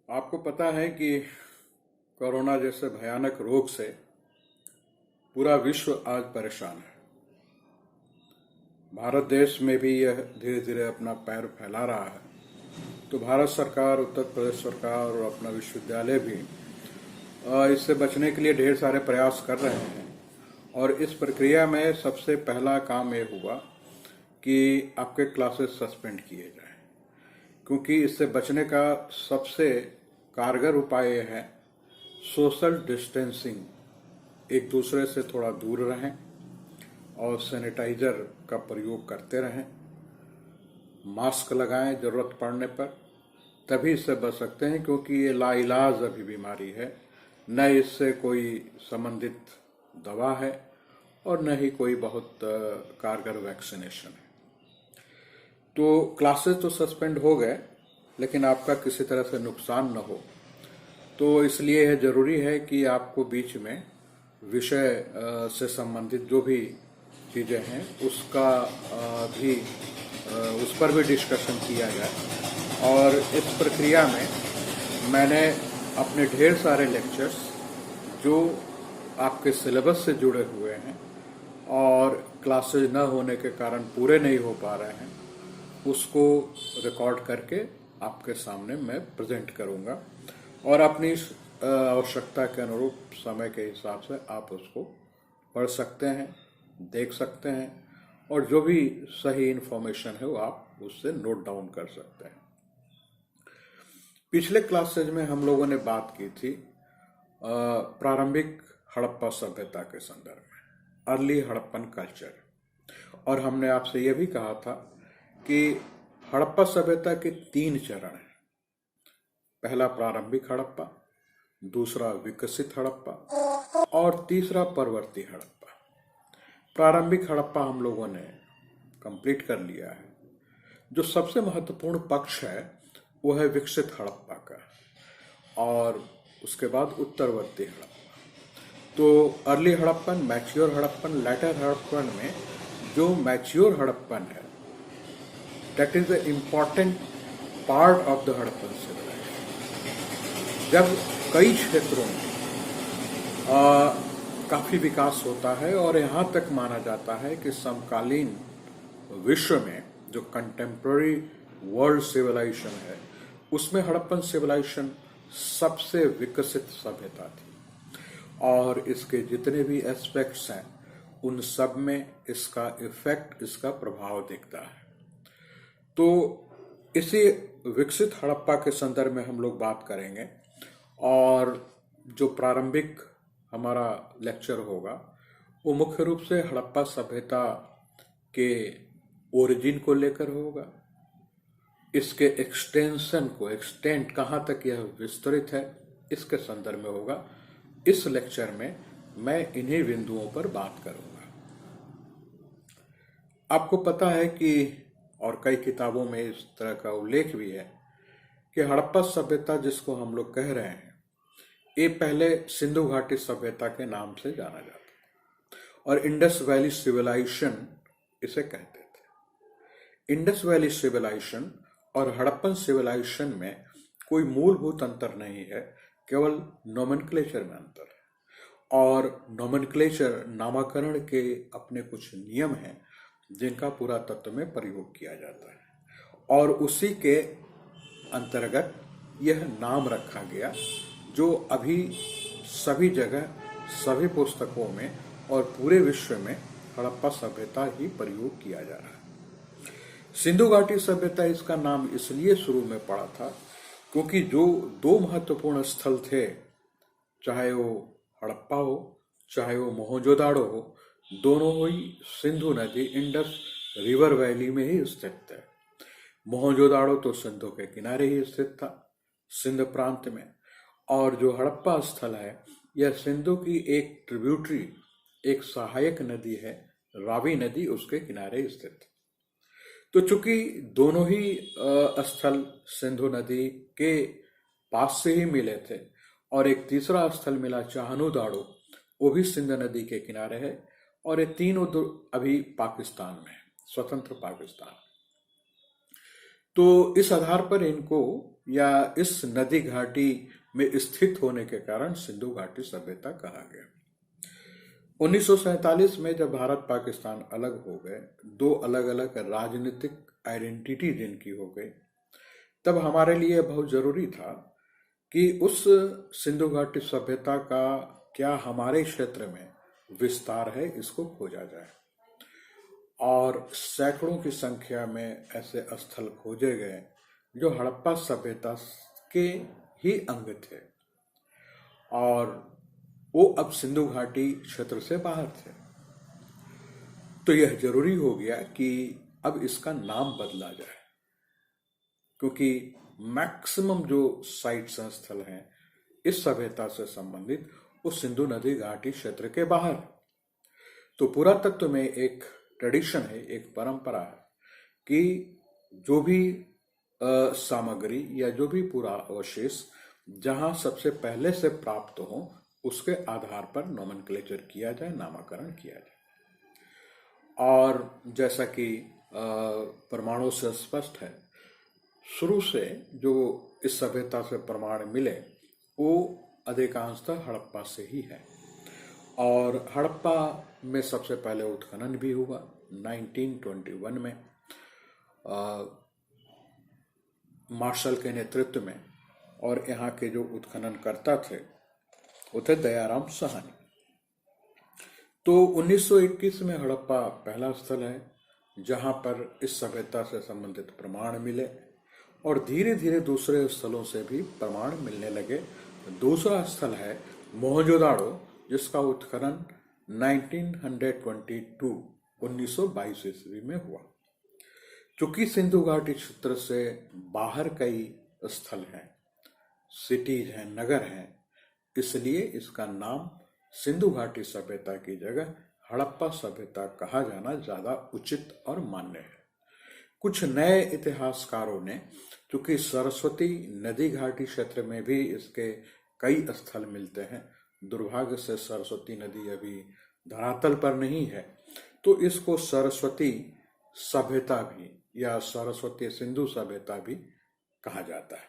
आपको पता है कि कोरोना जैसे भयानक रोग से पूरा विश्व आज परेशान है। भारत देश में भी यह धीरे धीरे अपना पैर फैला रहा है। तो भारत सरकार, उत्तर प्रदेश सरकार और अपना विश्वविद्यालय भी इससे बचने के लिए ढेर सारे प्रयास कर रहे हैं। और इस प्रक्रिया में सबसे पहला काम ये हुआ कि आपके क्लासेस सस्पेंड किए जाएं, क्योंकि इससे बचने का सबसे कारगर उपाय यह है सोशल डिस्टेंसिंग, एक दूसरे से थोड़ा दूर रहें और सैनिटाइजर का प्रयोग करते रहें, मास्क लगाएं जरूरत पड़ने पर, तभी इससे बच सकते हैं। क्योंकि ये लाइलाज अभी बीमारी है, न इससे कोई संबंधित दवा है और न ही कोई बहुत कारगर वैक्सीनेशन है। तो क्लासेस तो सस्पेंड हो गए, लेकिन आपका किसी तरह से नुकसान न हो, तो इसलिए यह जरूरी है कि आपको बीच में विषय से संबंधित जो भी चीजें हैं उसका भी उस पर भी डिस्कशन किया जाए। और इस प्रक्रिया में मैंने अपने ढेर सारे लेक्चर्स जो आपके सिलेबस से जुड़े हुए हैं और क्लासेज न होने के कारण पूरे नहीं हो पा रहे हैं, उसको रिकॉर्ड करके आपके सामने मैं प्रेजेंट करूंगा और अपनी आवश्यकता के अनुरूप समय के हिसाब से आप उसको पढ़ सकते हैं, देख सकते हैं और जो भी सही इन्फॉर्मेशन है वो आप उससे नोट डाउन कर सकते हैं। पिछले क्लासेज में हम लोगों ने बात की थी प्रारंभिक हड़प्पा सभ्यता के संदर्भ में, अर्ली हड़प्पन कल्चर, और हमने आपसे यह भी कहा था कि हड़प्पा सभ्यता के 3 चरण हैं। पहला प्रारंभिक हड़प्पा, दूसरा विकसित हड़प्पा और तीसरा परवर्ती हड़प्पा। प्रारंभिक हड़प्पा हम लोगों ने कंप्लीट कर लिया है। जो सबसे महत्वपूर्ण पक्ष है वो है विकसित हड़प्पा का, और उसके बाद उत्तरवर्ती हड़प्पा। तो early Harappan, mature Harappan, later Harappan में जो मैच्योर हड़प्पन है, that is the important part of the Harappan civilisation. जब कई क्षेत्रों में काफी विकास होता है और यहाँ तक माना जाता है कि समकालीन विश्व में जो कंटेम्प्रेरी वर्ल्ड सिविलाइजेशन है उसमें हड़प्पन सिविलाइजेशन सबसे विकसित सभ्यता थी, और इसके जितने भी एस्पेक्ट्स हैं उन सब में इसका इफेक्ट, इसका प्रभाव दिखता है। तो इसी विकसित हड़प्पा के संदर्भ में हम लोग बात करेंगे, और जो प्रारंभिक हमारा लेक्चर होगा वो मुख्य रूप से हड़प्पा सभ्यता के ओरिजिन को लेकर होगा, इसके एक्सटेंशन को, एक्सटेंट कहाँ तक यह विस्तृत है, इसके संदर्भ में होगा। इस लेक्चर में मैं इन्हीं बिंदुओं पर बात करूंगा। आपको पता है कि, और कई किताबों में इस तरह का उल्लेख भी है कि हड़प्पा सभ्यता जिसको हम लोग कह रहे हैं ये पहले सिंधु घाटी सभ्यता के नाम से जाना जाता है और इंडस वैली सिविलाइजेशन इसे कहते थे। इंडस वैली सिविलाइजेशन और हड़प्पन सिविलाइजेशन में कोई मूलभूत अंतर नहीं है, केवल नोमेनक्लेचर में अंतर है। और नोमेनक्लेचर, नामकरण के अपने कुछ नियम हैं जिनका पुरातत्व में प्रयोग किया जाता है, और उसी के अंतर्गत यह नाम रखा गया जो अभी सभी जगह, सभी पुस्तकों में और पूरे विश्व में हड़प्पा सभ्यता ही प्रयोग किया जा रहा है। सिंधु घाटी सभ्यता इसका नाम इसलिए शुरू में पड़ा था क्योंकि जो 2 महत्वपूर्ण स्थल थे, चाहे वो हड़प्पा हो चाहे वो मोहनजोदाड़ो हो, दोनों ही सिंधु नदी, इंडस रिवर वैली में ही स्थित थे। मोहनजोदाड़ो तो सिंधु के किनारे ही स्थित था, सिंध प्रांत में, और जो हड़प्पा स्थल है यह सिंधु की एक ट्रिब्यूटरी, एक सहायक नदी है, रावी नदी, उसके किनारे स्थित। तो चूंकि दोनों ही स्थल सिंधु नदी के पास से ही मिले थे, और एक तीसरा स्थल मिला चाहनू दाड़ो, वो भी सिंध नदी के किनारे है, और ये तीनों अभी पाकिस्तान में, स्वतंत्र पाकिस्तान। तो इस आधार पर इनको या इस नदी घाटी में स्थित होने के कारण सिंधु घाटी सभ्यता कहा गया। 1947 में जब भारत पाकिस्तान अलग हो गए, दो अलग अलग राजनीतिक आइडेंटिटी जिनकी हो गई, तब हमारे लिए बहुत जरूरी था कि उस सिंधु घाटी सभ्यता का क्या हमारे क्षेत्र में विस्तार है, इसको खोजा जाए। और सैकड़ों की संख्या में ऐसे स्थल खोजे गए जो हड़प्पा सभ्यता के ही अंग थे और वो अब सिंधु घाटी क्षेत्र से बाहर थे। तो यह जरूरी हो गया कि अब इसका नाम बदला जाए, क्योंकि मैक्सिमम जो साइट्स स्थल हैं इस सभ्यता से संबंधित वो सिंधु नदी घाटी क्षेत्र के बाहर। तो पुरातत्व में एक ट्रेडिशन है, एक परंपरा है कि जो भी सामग्री या जो भी पूरा अवशेष जहां सबसे पहले से प्राप्त हो उसके आधार पर नोमेनक्लेचर किया जाए, नामकरण किया जाए। और जैसा कि प्रमाणों से स्पष्ट है, शुरू से जो इस सभ्यता से प्रमाण मिले वो अधिकांशतः हड़प्पा से ही है। और हड़प्पा में सबसे पहले उत्खनन भी हुआ 1921 में मार्शल के नेतृत्व में, और यहाँ के जो उत्खननकर्ता थे वो थे दयाराम साहनी। तो 1921 में हड़प्पा पहला स्थल है जहाँ पर इस सभ्यता से संबंधित प्रमाण मिले और धीरे धीरे दूसरे स्थलों से भी प्रमाण मिलने लगे। दूसरा स्थल है मोहनजोदाड़ो, जिसका उत्खनन 1922 ईस्वी में हुआ। चूंकि सिंधु घाटी क्षेत्र से बाहर कई स्थल हैं, सिटीज हैं, नगर हैं, इसलिए इसका नाम सिंधु घाटी सभ्यता की जगह हड़प्पा सभ्यता कहा जाना ज्यादा उचित और मान्य है। कुछ नए इतिहासकारों ने, चूंकि सरस्वती नदी घाटी क्षेत्र में भी इसके कई स्थल मिलते हैं, दुर्भाग्य से सरस्वती नदी अभी धरातल पर नहीं है, तो इसको सरस्वती सभ्यता भी या सरस्वती सिंधु सभ्यता भी कहा जाता है।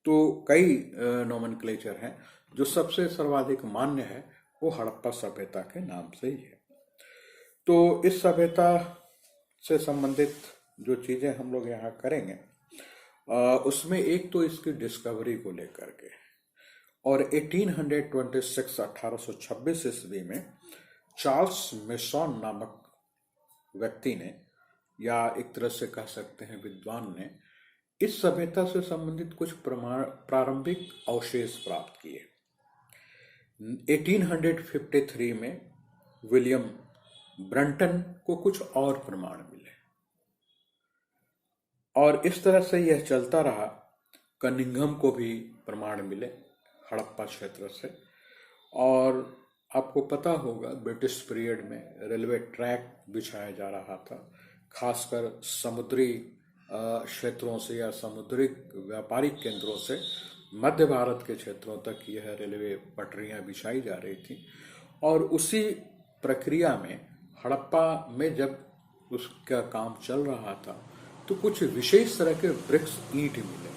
तो कई नोमेनक्लेचर हैं, जो सबसे सर्वाधिक मान्य है वो हड़प्पा सभ्यता के नाम से ही है। तो इस सभ्यता से संबंधित जो चीजें हम लोग यहाँ करेंगे उसमें एक तो इसकी डिस्कवरी को लेकर के, और 1826 ईस्वी में चार्ल्स मेसॉन नामक व्यक्ति ने, या एक तरह से कह सकते हैं विद्वान ने, इस सभ्यता से संबंधित कुछ प्रारंभिक अवशेष प्राप्त किए। 1853 में विलियम ब्रंटन को कुछ और प्रमाण मिले और इस तरह से यह चलता रहा। कनिंघम को भी प्रमाण मिले हड़प्पा क्षेत्र से। और आपको पता होगा ब्रिटिश पीरियड में रेलवे ट्रैक बिछाया जा रहा था, खासकर समुद्री क्षेत्रों से या समुद्री व्यापारिक केंद्रों से मध्य भारत के क्षेत्रों तक यह रेलवे पटरियां बिछाई जा रही थी। और उसी प्रक्रिया में हड़प्पा में जब उसका काम चल रहा था तो कुछ विशेष तरह के ब्रिक्स ईंट मिले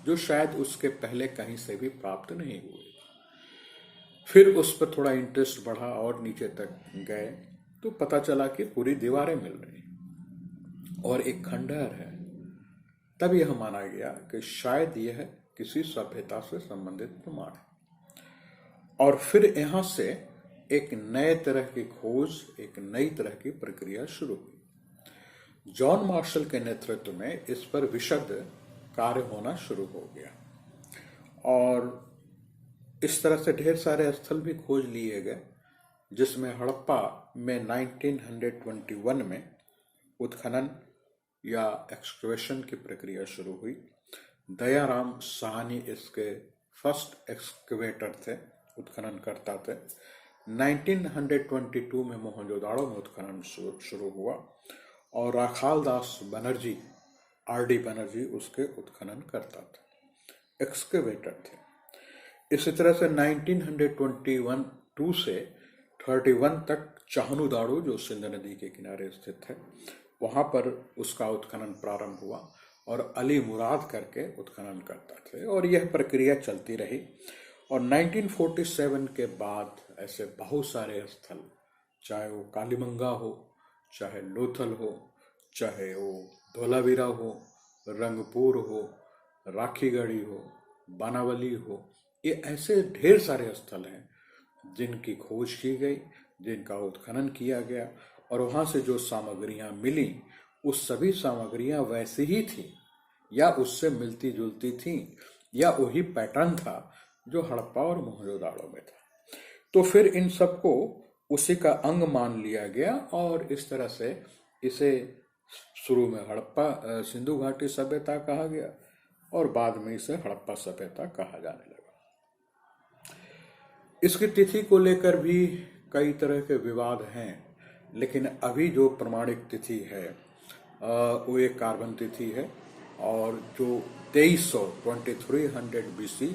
जो शायद उसके पहले कहीं से भी प्राप्त नहीं हुए। फिर उस पर थोड़ा इंटरेस्ट बढ़ा और नीचे तक गए तो पता चला कि पूरी दीवारें मिल रही और एक खंडहर है। तब यह माना गया कि शायद यह किसी सभ्यता से संबंधित प्रमाण है। और फिर यहां से एक नए तरह की खोज, एक नई तरह की प्रक्रिया शुरू हुई। जॉन मार्शल के नेतृत्व में इस पर विशद कार्य होना शुरू हो गया और इस तरह से ढेर सारे स्थल भी खोज लिए गए, जिसमें हड़प्पा में 1921 में उत्खनन या एक्सकवेशन की प्रक्रिया शुरू हुई। दयाराम साहनी इसके फर्स्ट एक्सकवेटर थे, उत्खनन करता थे। 1922 में मोहनजोदाड़ो में उत्खनन शुरू हुआ और राखाल दास बनर्जी, आर.डी. बनर्जी उसके उत्खनन करता था, एक्सकवेटर थे। इसी तरह से 1921 से 31 तक चाहनुदाड़ो, जो सिंध नदी के किनारे स्थित है, वहां पर उसका उत्खनन प्रारंभ हुआ और अली मुराद करके उत्खनन करते थे, और यह प्रक्रिया चलती रही। और 1947 के बाद ऐसे बहुत सारे स्थल, चाहे वो कालीमंगा हो, चाहे लोथल हो, चाहे वो धोलावीरा हो, रंगपुर हो, राखीगढ़ी हो, बानावली हो, ये ऐसे ढेर सारे स्थल हैं जिनकी खोज की गई, जिनका उत्खनन किया गया, और वहाँ से जो सामग्रियाँ मिली वो सभी सामग्रियाँ वैसी ही थी या उससे मिलती जुलती थी, या वही पैटर्न था जो हड़प्पा और मोहनजोदाड़ो में था। तो फिर इन सबको उसी का अंग मान लिया गया, और इस तरह से इसे शुरू में हड़प्पा सिंधु घाटी सभ्यता कहा गया, और बाद में इसे हड़प्पा सभ्यता कहा जाने लगा। इसकी तिथि को लेकर भी कई तरह के विवाद हैं, लेकिन अभी जो प्रमाणिक तिथि है वो एक कार्बन तिथि है, और जो 2300 BC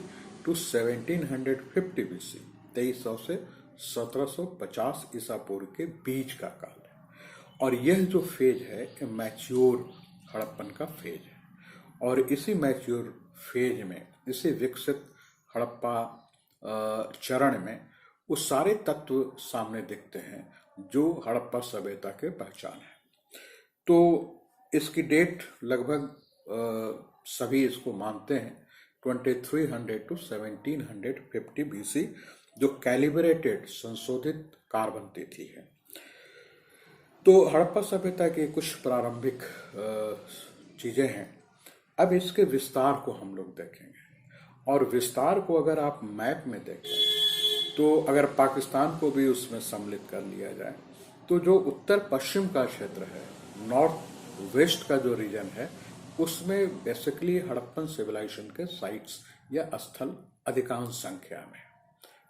टू 1750 BC, 2300 से 1750 ईसा पूर्व के बीच का काल है। और यह जो फेज है ये मैच्योर हड़प्पन का फेज है, और इसी मैच्योर फेज में, इसी विकसित हड़प्पा चरण में वो सारे तत्व सामने दिखते हैं जो हड़प्पा सभ्यता के पहचान है। तो इसकी डेट लगभग सभी इसको मानते हैं 2300 टू 1750 BC, जो कैलिब्रेटेड संशोधित कार्बन तिथि है। तो हड़प्पा सभ्यता के कुछ प्रारंभिक चीजें हैं। अब इसके विस्तार को हम लोग देखेंगे, और विस्तार को अगर आप मैप में देखें तो अगर पाकिस्तान को भी उसमें सम्मिलित कर लिया जाए तो जो उत्तर पश्चिम का क्षेत्र है, नॉर्थ वेस्ट का जो रीजन है, उसमें बेसिकली हड़प्पन सिविलाइजेशन के साइट्स या स्थल अधिकांश संख्या में,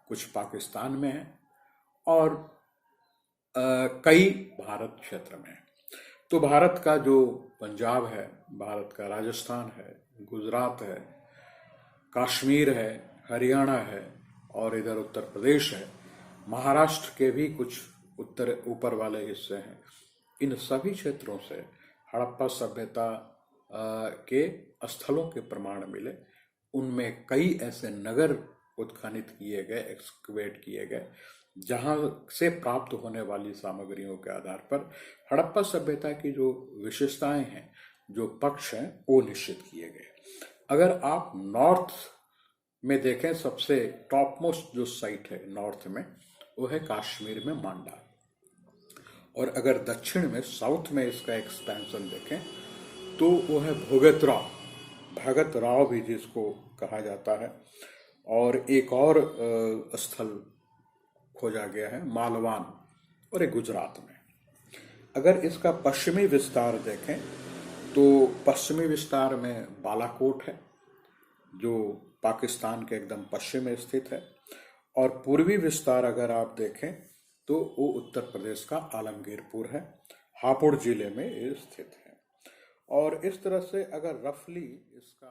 कुछ पाकिस्तान में है और कई भारत क्षेत्र में। तो भारत का जो पंजाब है, भारत का राजस्थान है, गुजरात है, कश्मीर है, हरियाणा है, और इधर उत्तर प्रदेश है, महाराष्ट्र के भी कुछ उत्तर ऊपर वाले हिस्से हैं। इन सभी क्षेत्रों से हड़प्पा सभ्यता के स्थलों के प्रमाण मिले। उनमें कई ऐसे नगर उत्खनित किए गए, एक्सकवेट किए गए, जहां से प्राप्त होने वाली सामग्रियों के आधार पर हड़प्पा सभ्यता की जो विशेषताएं हैं, जो पक्ष हैं, वो निश्चित किए गए। अगर आप नॉर्थ में देखें, सबसे टॉप मोस्ट जो साइट है नॉर्थ में, वो है कश्मीर में मांडा। और अगर दक्षिण में, साउथ में इसका एक्सपेंशन देखें तो वो है भगत राव भी जिसको कहा जाता है। और एक और स्थल खोजा गया है मालवान, और एक गुजरात में। अगर इसका पश्चिमी विस्तार देखें तो पश्चिमी विस्तार में बालाकोट है जो पाकिस्तान के एकदम पश्चिम में स्थित है, और पूर्वी विस्तार अगर आप देखें तो वो उत्तर प्रदेश का आलमगीरपुर है, हापुड़ जिले में ये स्थित है। और इस तरह से अगर रफली इसका